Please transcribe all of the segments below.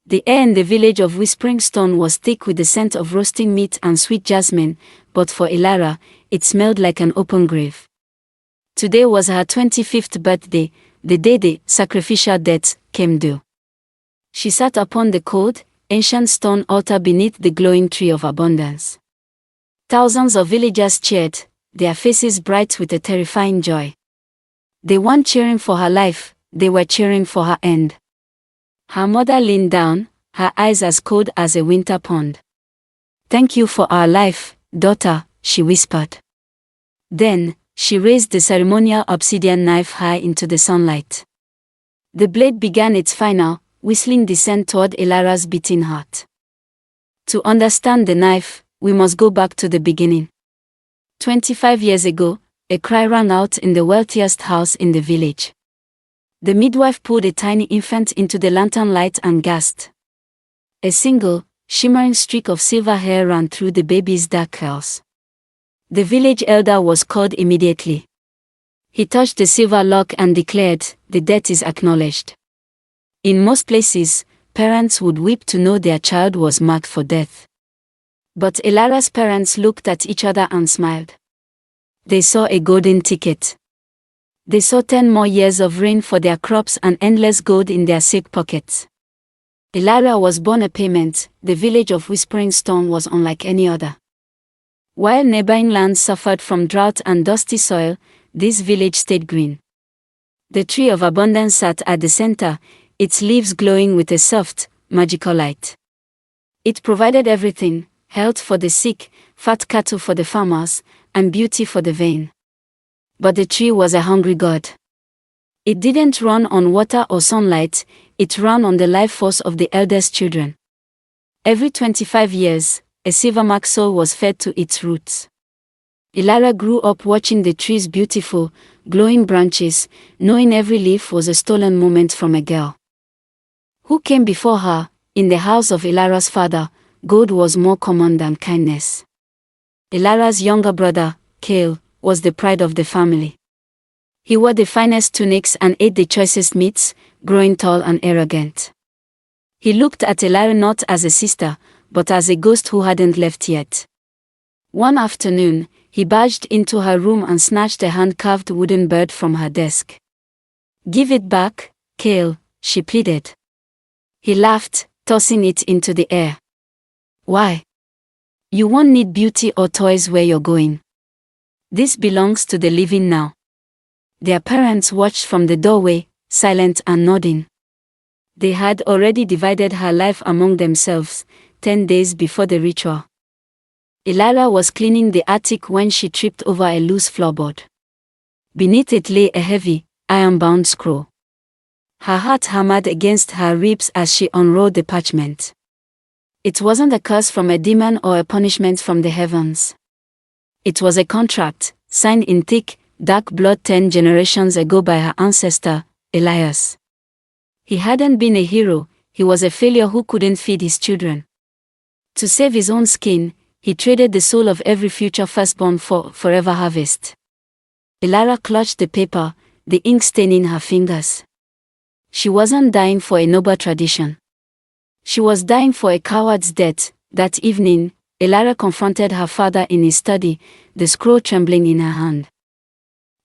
The air in the village of Whispering Stone was thick with the scent of roasting meat and sweet jasmine, but for Elara, it smelled like an open grave. Today was her 25th birthday, the day the sacrificial death came due. She sat upon the cold, ancient stone altar beneath the glowing tree of abundance. Thousands of villagers cheered, their faces bright with a terrifying joy. They weren't cheering for her life, they were cheering for her end. Her mother leaned down, her eyes as cold as a winter pond. "Thank you for our life, daughter," she whispered. Then, she raised the ceremonial obsidian knife high into the sunlight. The blade began its final, whistling descent toward Elara's beating heart. To understand the knife, we must go back to the beginning. 25 years ago, a cry rang out in the wealthiest house in the village. The midwife pulled a tiny infant into the lantern light and gasped. A single, shimmering streak of silver hair ran through the baby's dark curls. The village elder was called immediately. He touched the silver lock and declared, "The death is acknowledged." In most places, parents would weep to know their child was marked for death. But Elara's parents looked at each other and smiled. They saw a golden ticket. They saw 10 more years of rain for their crops and endless gold in their silk pockets. Elara was born a payment. The village of Whispering Stone was unlike any other. While neighboring lands suffered from drought and dusty soil, this village stayed green. The tree of abundance sat at the center, its leaves glowing with a soft, magical light. It provided everything: health for the sick, fat cattle for the farmers, and beauty for the vain. But the tree was a hungry god. It didn't run on water or sunlight, it ran on the life force of the eldest children. Every 25 years, a silvermark soul was fed to its roots. Elara grew up watching the tree's beautiful, glowing branches, knowing every leaf was a stolen moment from a girl who came before her. In the house of Elara's father, gold was more common than kindness. Elara's younger brother, Kale, was the pride of the family. He wore the finest tunics and ate the choicest meats, growing tall and arrogant. He looked at Elara not as a sister, but as a ghost who hadn't left yet. One afternoon, he barged into her room and snatched a hand-carved wooden bird from her desk. "Give it back, Kale," she pleaded. He laughed, tossing it into the air. "Why? You won't need beauty or toys where you're going. This belongs to the living now." Their parents watched from the doorway, silent and nodding. They had already divided her life among themselves, 10 days before the ritual. Elara was cleaning the attic when she tripped over a loose floorboard. Beneath it lay a heavy, iron-bound scroll. Her heart hammered against her ribs as she unrolled the parchment. It wasn't a curse from a demon or a punishment from the heavens. It was a contract, signed in thick, dark blood 10 generations ago by her ancestor, Elias. He hadn't been a hero, he was a failure who couldn't feed his children. To save his own skin, he traded the soul of every future firstborn for forever harvest. Elara clutched the paper, the ink staining her fingers. She wasn't dying for a noble tradition. She was dying for a coward's death. That evening, Elara confronted her father in his study, the scroll trembling in her hand.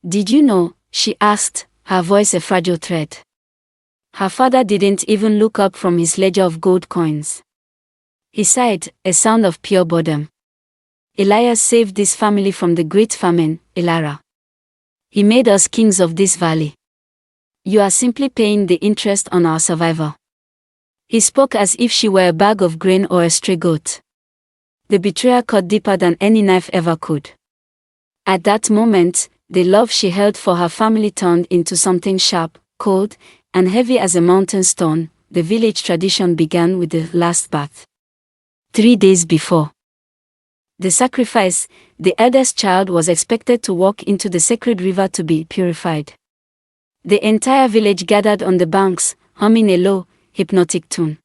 "Did you know?" she asked, her voice a fragile thread. Her father didn't even look up from his ledger of gold coins. He sighed, a sound of pure boredom. "Elias saved this family from the great famine, Elara. He made us kings of this valley. You are simply paying the interest on our survival." He spoke as if she were a bag of grain or a stray goat. The betrayal cut deeper than any knife ever could. At that moment, the love she held for her family turned into something sharp, cold, and heavy as a mountain stone. The village tradition began with the last bath. 3 days before the sacrifice, the eldest child was expected to walk into the sacred river to be purified. The entire village gathered on the banks, humming a low, hypnotic tune.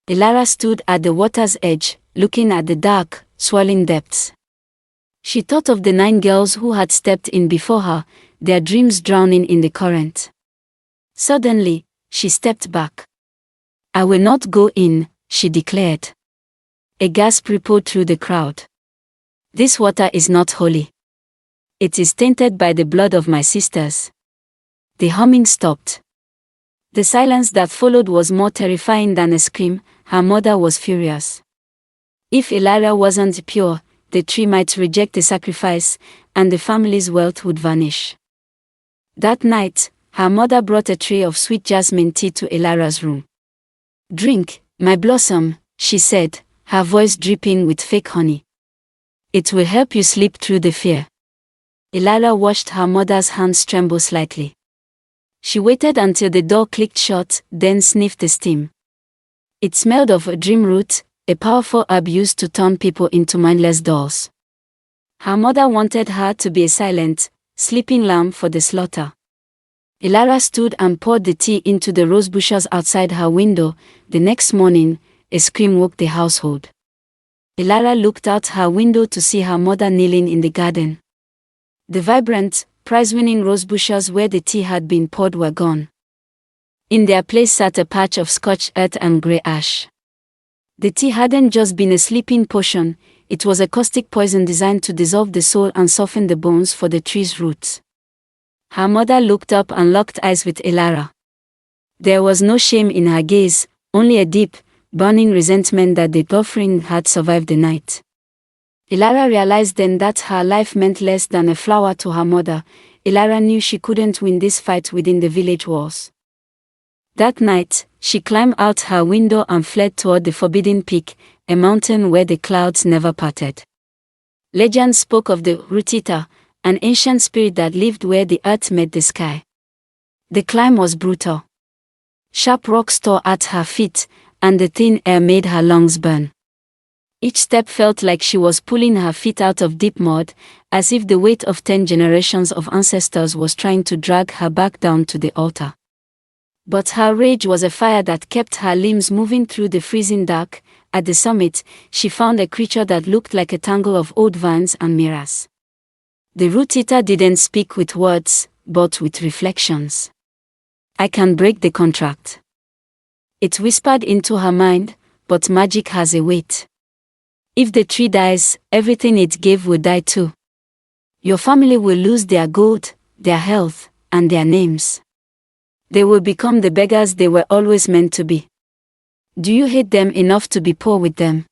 Elara stood at the water's edge, looking at the dark, swirling depths. She thought of the 9 girls who had stepped in before her, their dreams drowning in the current. Suddenly, she stepped back. "I will not go in," she declared. A gasp rippled through the crowd. "This water is not holy. It is tainted by the blood of my sisters." The humming stopped. The silence that followed was more terrifying than a scream. Her mother was furious. If Elara wasn't pure, the tree might reject the sacrifice, and the family's wealth would vanish. That night, her mother brought a tray of sweet jasmine tea to Elara's room. "Drink, my blossom," she said, her voice dripping with fake honey. "It will help you sleep through the fear." Elara watched her mother's hands tremble slightly. She waited until the door clicked shut, then sniffed the steam. It smelled of a dream root, a powerful herb used to turn people into mindless dolls. Her mother wanted her to be a silent, sleeping lamb for the slaughter. Elara stood and poured the tea into the rose bushes outside her window. The next morning, a scream woke the household. Elara looked out her window to see her mother kneeling in the garden. The vibrant, prize-winning rose bushes where the tea had been poured were gone. In their place sat a patch of scorched earth and grey ash. The tea hadn't just been a sleeping potion, it was a caustic poison designed to dissolve the soul and soften the bones for the tree's roots. Her mother looked up and locked eyes with Elara. There was no shame in her gaze, only a deep, burning resentment that the offering had survived the night. Elara realized then that her life meant less than a flower to her mother. Elara knew she couldn't win this fight within the village walls. That night, she climbed out her window and fled toward the forbidden peak, a mountain where the clouds never parted. Legend spoke of the Rutita, an ancient spirit that lived where the earth met the sky. The climb was brutal. Sharp rocks tore at her feet, and the thin air made her lungs burn. Each step felt like she was pulling her feet out of deep mud, as if the weight of 10 generations of ancestors was trying to drag her back down to the altar. But her rage was a fire that kept her limbs moving through the freezing dark. At the summit, she found a creature that looked like a tangle of old vines and mirrors. The root eater didn't speak with words, but with reflections. "I can break the contract," it whispered into her mind, "but magic has a weight. If the tree dies, everything it gave will die too. Your family will lose their gold, their health, and their names. They will become the beggars they were always meant to be. Do you hate them enough to be poor with them?"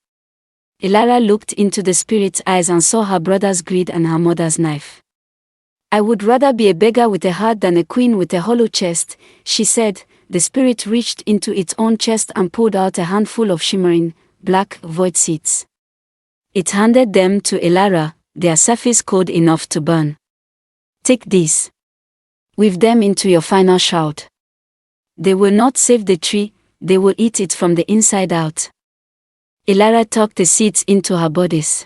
Elara looked into the spirit's eyes and saw her brother's greed and her mother's knife. "I would rather be a beggar with a heart than a queen with a hollow chest," she said. The spirit reached into its own chest and pulled out a handful of shimmering, black, void seeds. It handed them to Elara, their surface cold enough to burn. "Take these. Weave them into your final shroud. They will not save the tree, they will eat it from the inside out." Elara tucked the seeds into her bodice.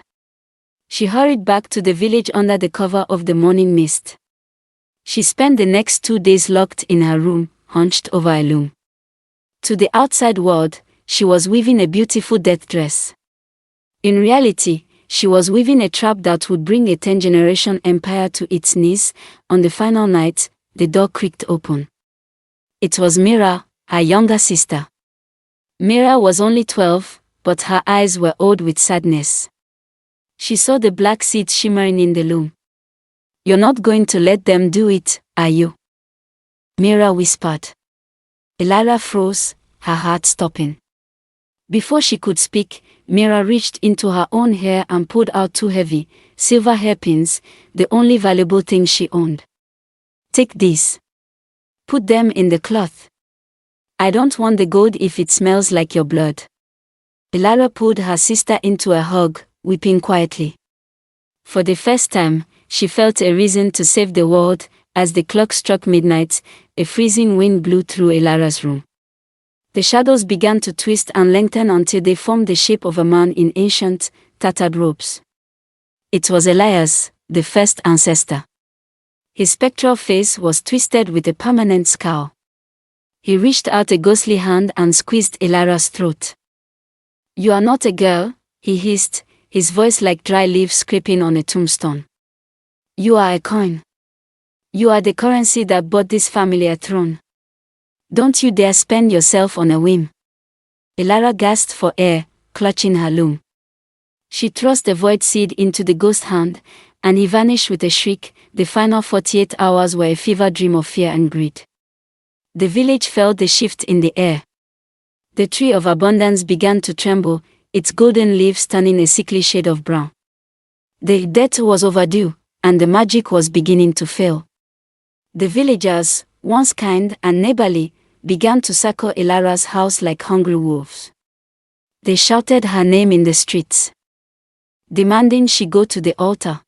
She hurried back to the village under the cover of the morning mist. She spent the next 2 days locked in her room, hunched over a loom. To the outside world, she was weaving a beautiful death dress. In reality, she was weaving a trap that would bring a 10-generation empire to its knees. On the final night, the door creaked open. It was Mira, her younger sister. Mira was only 12, but her eyes were old with sadness. She saw the black seeds shimmering in the loom. "You're not going to let them do it, are you?" Mira whispered. Elara froze, her heart stopping. Before she could speak, Mira reached into her own hair and pulled out 2 heavy, silver hairpins, the only valuable thing she owned. "Take these. Put them in the cloth. I don't want the gold if it smells like your blood." Elara pulled her sister into a hug, weeping quietly. For the first time, she felt a reason to save the world. As the clock struck midnight, a freezing wind blew through Elara's room. The shadows began to twist and lengthen until they formed the shape of a man in ancient, tattered robes. It was Elias, the first ancestor. His spectral face was twisted with a permanent scowl. He reached out a ghostly hand and squeezed Elara's throat. "You are not a girl," he hissed, his voice like dry leaves scraping on a tombstone. "You are a coin. You are the currency that bought this family a throne. Don't you dare spend yourself on a whim." Elara gasped for air, clutching her loom. She thrust the void seed into the ghost hand, and he vanished with a shriek. The final 48 hours were a fever dream of fear and greed. The village felt the shift in the air. The tree of abundance began to tremble, its golden leaves turning a sickly shade of brown. The death was overdue, and the magic was beginning to fail. The villagers, once kind and neighborly, began to circle Elara's house like hungry wolves. They shouted her name in the streets, demanding she go to the altar.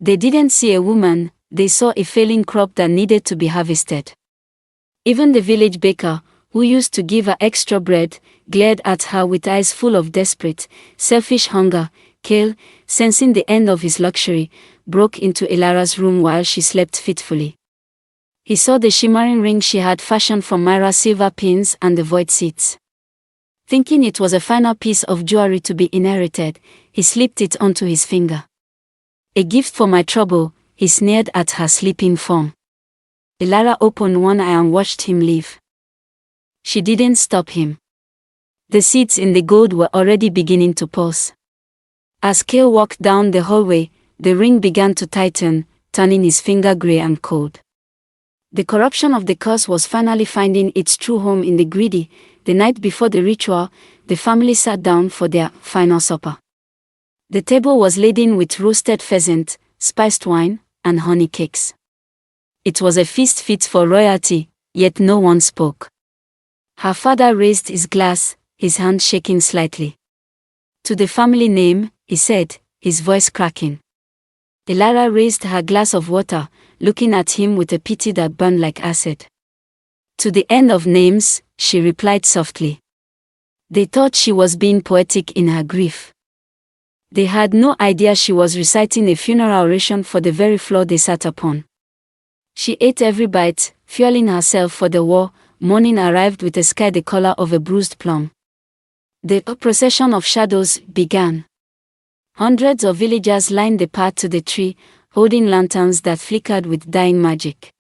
They didn't see a woman, they saw a failing crop that needed to be harvested. Even the village baker, who used to give her extra bread, glared at her with eyes full of desperate, selfish hunger. Kale, sensing the end of his luxury, broke into Elara's room while she slept fitfully. He saw the shimmering ring she had fashioned from Myra's silver pins and the void seeds. Thinking it was a final piece of jewelry to be inherited, he slipped it onto his finger. A gift for my trouble, he sneered at her sleeping form. Elara opened one eye and watched him leave. She didn't stop him. The seeds in the gold were already beginning to pulse. As Kale walked down the hallway, the ring began to tighten, turning his finger grey and cold. The corruption of the curse was finally finding its true home in the greedy. The night before the ritual, the family sat down for their final supper. The table was laden with roasted pheasant, spiced wine, and honey cakes. It was a feast fit for royalty, yet no one spoke. Her father raised his glass, his hand shaking slightly. To the family name, he said, his voice cracking. Elara raised her glass of water, looking at him with a pity that burned like acid. To the end of names, she replied softly. They thought she was being poetic in her grief. They had no idea she was reciting a funeral oration for the very floor they sat upon. She ate every bite, fueling herself for the war. Morning arrived with a sky the color of a bruised plum. The procession of shadows began. Hundreds of villagers lined the path to the tree, holding lanterns that flickered with dying magic.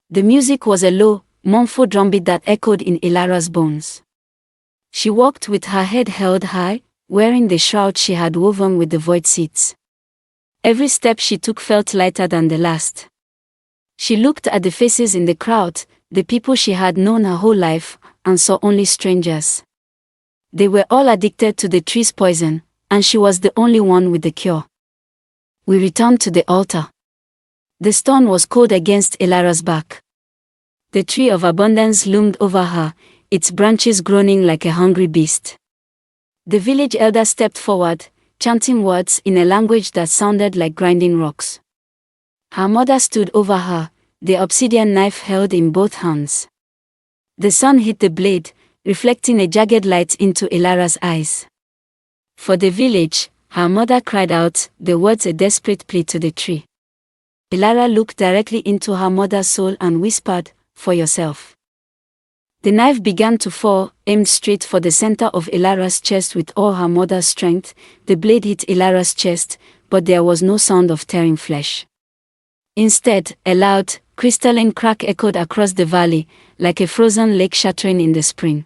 The music was a low, mournful drumbeat that echoed in Elara's bones. She walked with her head held high, wearing the shroud she had woven with the void seeds. Every step she took felt lighter than the last. She looked at the faces in the crowd, the people she had known her whole life, and saw only strangers. They were all addicted to the tree's poison, and she was the only one with the cure. We returned to the altar. The stone was cold against Elara's back. The tree of abundance loomed over her, its branches groaning like a hungry beast. The village elder stepped forward, chanting words in a language that sounded like grinding rocks. Her mother stood over her, the obsidian knife held in both hands. The sun hit the blade, reflecting a jagged light into Elara's eyes. For the village, her mother cried out, the words a desperate plea to the tree. Elara looked directly into her mother's soul and whispered, for yourself. The knife began to fall, aimed straight for the center of Elara's chest with all her mother's strength. The blade hit Elara's chest, but there was no sound of tearing flesh. Instead, a loud, crystalline crack echoed across the valley, like a frozen lake shattering in the spring.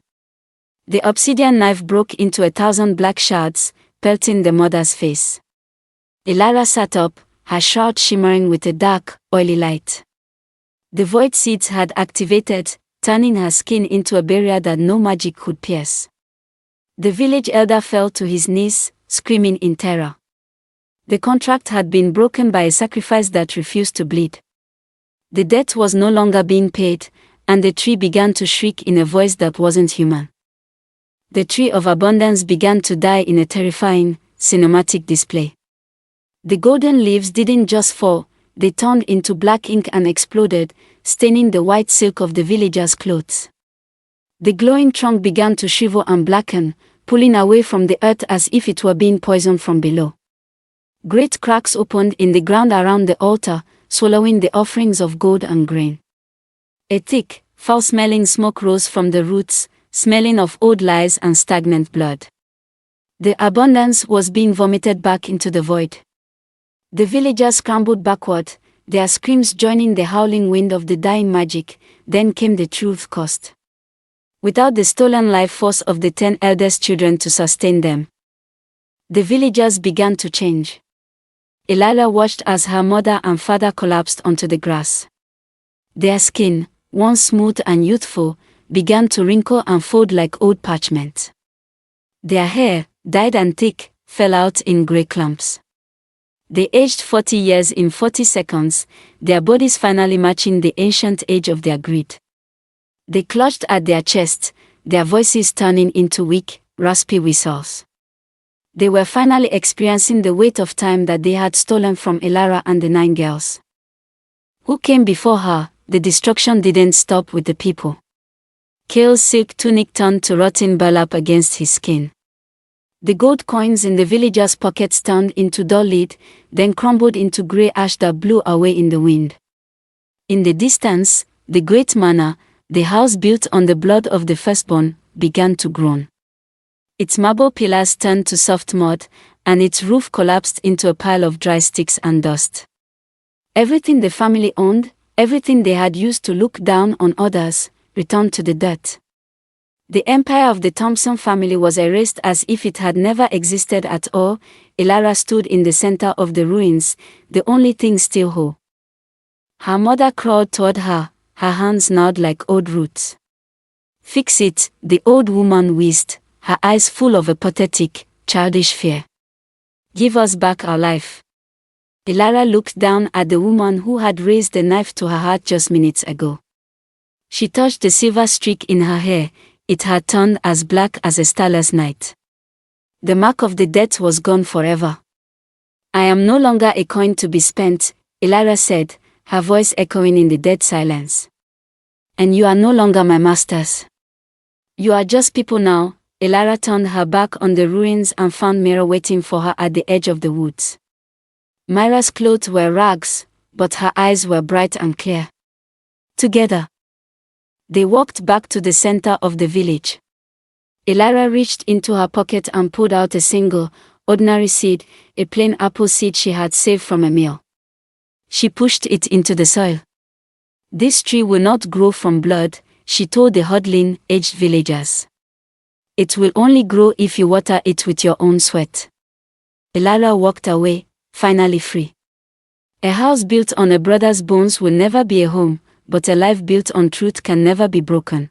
The obsidian knife broke into 1,000 black shards, pelting the mother's face. Elara sat up, her shroud shimmering with a dark, oily light. The void seeds had activated, turning her skin into a barrier that no magic could pierce. The village elder fell to his knees, screaming in terror. The contract had been broken by a sacrifice that refused to bleed. The debt was no longer being paid, and the tree began to shriek in a voice that wasn't human. The tree of abundance began to die in a terrifying, cinematic display. The golden leaves didn't just fall, they turned into black ink and exploded, staining the white silk of the villagers' clothes. The glowing trunk began to shrivel and blacken, pulling away from the earth as if it were being poisoned from below. Great cracks opened in the ground around the altar, swallowing the offerings of gold and grain. A thick, foul-smelling smoke rose from the roots, smelling of old lies and stagnant blood. The abundance was being vomited back into the void. The villagers scrambled backward, their screams joining the howling wind of the dying magic. Then came the truth cost. without the stolen life force of the 10 eldest children to sustain them. The villagers began to change. Elara watched as her mother and father collapsed onto the grass. Their skin, once smooth and youthful, began to wrinkle and fold like old parchment. Their hair, dyed and thick, fell out in grey clumps. They aged 40 years in 40 seconds, their bodies finally matching the ancient age of their greed. They clutched at their chests, their voices turning into weak, raspy whistles. They were finally experiencing the weight of time that they had stolen from Elara and the 9 girls. Who came before her, the destruction didn't stop with the people. Kale's silk tunic turned to rotten burlap against his skin. The gold coins in the villagers' pockets turned into dull lead, then crumbled into grey ash that blew away in the wind. In the distance, the great manor, the house built on the blood of the firstborn, began to groan. Its marble pillars turned to soft mud, and its roof collapsed into a pile of dry sticks and dust. Everything the family owned, everything they had used to look down on others, returned to the dirt. The empire of the Thompson family was erased as if it had never existed at all. Elara stood in the center of the ruins, the only thing still whole. Her mother crawled toward her, her hands gnawed like old roots. "Fix it," the old woman wheezed, her eyes full of a pathetic, childish fear. "Give us back our life." Elara looked down at the woman who had raised the knife to her heart just minutes ago. She touched the silver streak in her hair. It had turned as black as a starless night. The mark of the death was gone forever. "I am no longer a coin to be spent," Elara said, her voice echoing in the dead silence. "And you are no longer my masters. You are just people now." Elara turned her back on the ruins and found Mira waiting for her at the edge of the woods. Myra's clothes were rags, but her eyes were bright and clear. Together, they walked back to the center of the village. Elara reached into her pocket and pulled out a single, ordinary seed, a plain apple seed she had saved from a meal. She pushed it into the soil. "This tree will not grow from blood," she told the huddling, aged villagers. "It will only grow if you water it with your own sweat." Elara walked away, finally free. A house built on a brother's bones will never be a home, but a life built on truth can never be broken.